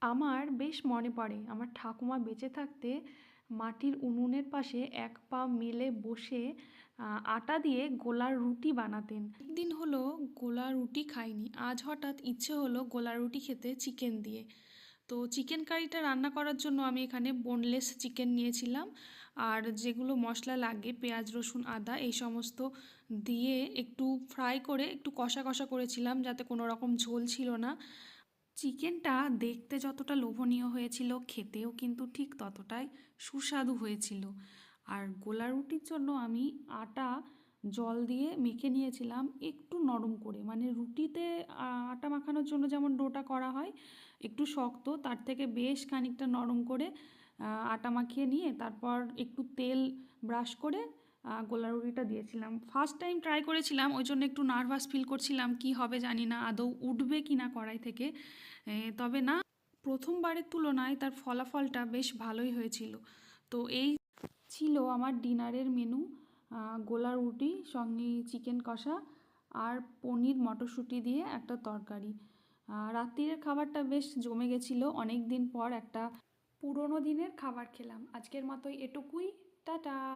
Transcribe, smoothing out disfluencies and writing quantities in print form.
আমার বেশ মনে পড়ে আমার ঠাকুমা বেঁচে থাকতে মাটির উনুনের পাশে এক পা মেলে বসে আটা দিয়ে গোলার রুটি বানাতেন। একদিন হলো গোলা রুটি খাইনি, আজ হঠাৎ ইচ্ছে হলো গোলা রুটি খেতে চিকেন দিয়ে। তো চিকেন কারিটা রান্না করার জন্য আমি এখানে বোনলেস চিকেন নিয়েছিলাম, আর যেগুলো মশলা লাগে পেঁয়াজ রসুন আদা এই সমস্ত দিয়ে একটু ফ্রাই করে একটু কষা কষা করেছিলাম, যাতে কোনো রকম ঝোল ছিল না। চিকেনটা দেখতে যতটা লোভনীয় হয়েছিল, খেতেও কিন্তু ঠিক ততটাই সুস্বাদু হয়েছিল। আর গোলা রুটির জন্য আমি আটা জল দিয়ে মেখে নিয়েছিলাম একটু নরম করে, মানে রুটিতে আটা মাখানোর জন্য যেমন ডোটা করা হয় একটু শক্ত, তার থেকে বেশ খানিকটা নরম করে আটা মাখিয়ে নিয়ে তারপর একটু তেল ব্রাশ করে গোলা রুটিটা দিয়েছিলাম। ফার্স্ট টাইম ট্রাই করেছিলাম, ওই জন্য একটু নার্ভাস ফিল করছিলাম কি হবে জানি না, আদৌ উঠবে কি না কড়াই থেকে। তবে না, প্রথমবারের তুলনায় তার ফলাফলটা বেশ ভালোই হয়েছিল। তো এই ছিল আমার ডিনারের মেনু, গোলা রুটি সঙ্গে চিকেন কষা আর পনির মটরশুঁটি দিয়ে একটা তরকারি। রাত্রিরের খাবারটা বেশ জমে গেছিলো, অনেক দিন পর একটা পুরোনো দিনের খাবার খেলাম। আজকের মতোই এটুকুই, টাটা।